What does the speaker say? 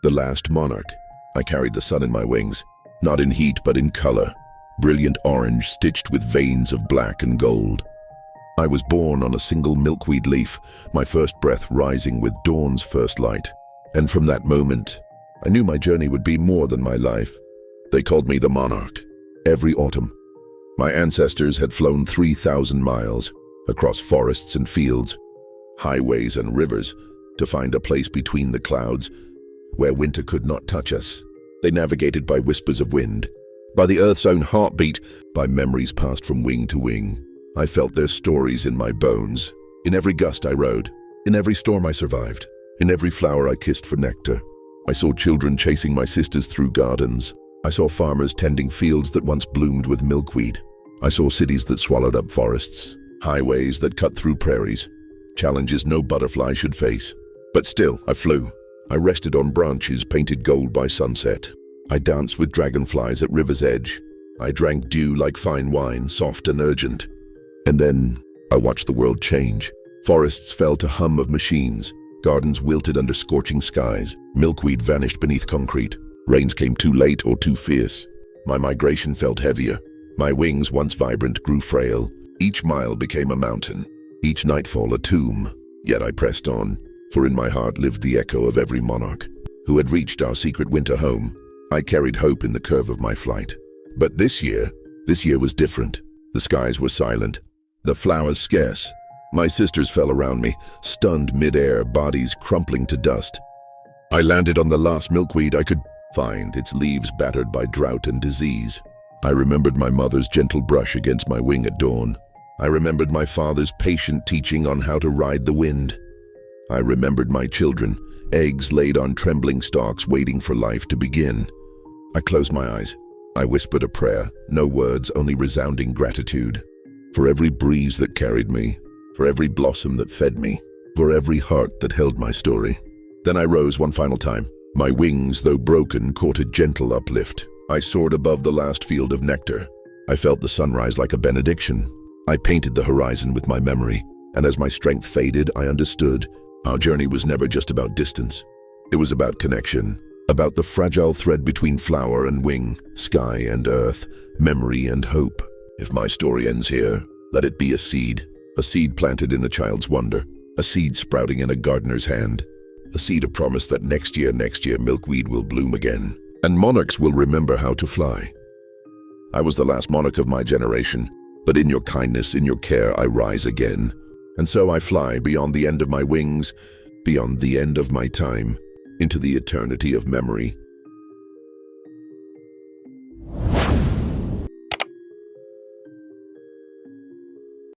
The last monarch. I carried the sun in my wings, not in heat but in color, brilliant orange stitched with veins of black and gold. I was born on a single milkweed leaf, my first breath rising with dawn's first light. And from that moment, I knew my journey would be more than my life. They called me the Monarch. Every autumn, my ancestors had flown 3,000 miles across forests and fields, highways and rivers, to find a place between the clouds where winter could not touch us. They navigated by whispers of wind, by the earth's own heartbeat, by memories passed from wing to wing. I felt their stories in my bones. In every gust I rode, in every storm I survived, in every flower I kissed for nectar. I saw children chasing my sisters through gardens. I saw farmers tending fields that once bloomed with milkweed. I saw cities that swallowed up forests, highways that cut through prairies, challenges no butterfly should face. But still, I flew. I rested on branches painted gold by sunset. I danced with dragonflies at river's edge. I drank dew like fine wine, soft and urgent. And then I watched the world change. Forests fell to hum of machines. Gardens wilted under scorching skies. Milkweed vanished beneath concrete. Rains came too late or too fierce. My migration felt heavier. My wings, once vibrant, grew frail. Each mile became a mountain. Each nightfall a tomb. Yet I pressed on, for in my heart lived the echo of every monarch who had reached our secret winter home. I carried hope in the curve of my flight. But this year was different. The skies were silent. The flowers scarce. My sisters fell around me, stunned mid-air, bodies crumpling to dust. I landed on the last milkweed I could find, its leaves battered by drought and disease. I remembered my mother's gentle brush against my wing at dawn. I remembered my father's patient teaching on how to ride the wind. I remembered my children, eggs laid on trembling stalks waiting for life to begin. I closed my eyes. I whispered a prayer, no words, only resounding gratitude. For every breeze that carried me, for every blossom that fed me, for every heart that held my story. Then I rose one final time. My wings, though broken, caught a gentle uplift. I soared above the last field of nectar. I felt the sunrise like a benediction. I painted the horizon with my memory, and as my strength faded, I understood. Our journey was never just about distance. It was about connection, about the fragile thread between flower and wing, sky and earth, memory and hope. If my story ends here, let it be a seed planted in a child's wonder, a seed sprouting in a gardener's hand, a seed of promise that next year, milkweed will bloom again, and monarchs will remember how to fly. I was the last monarch of my generation, but in your kindness, in your care, I rise again. And so I fly beyond the end of my wings, beyond the end of my time, into the eternity of memory,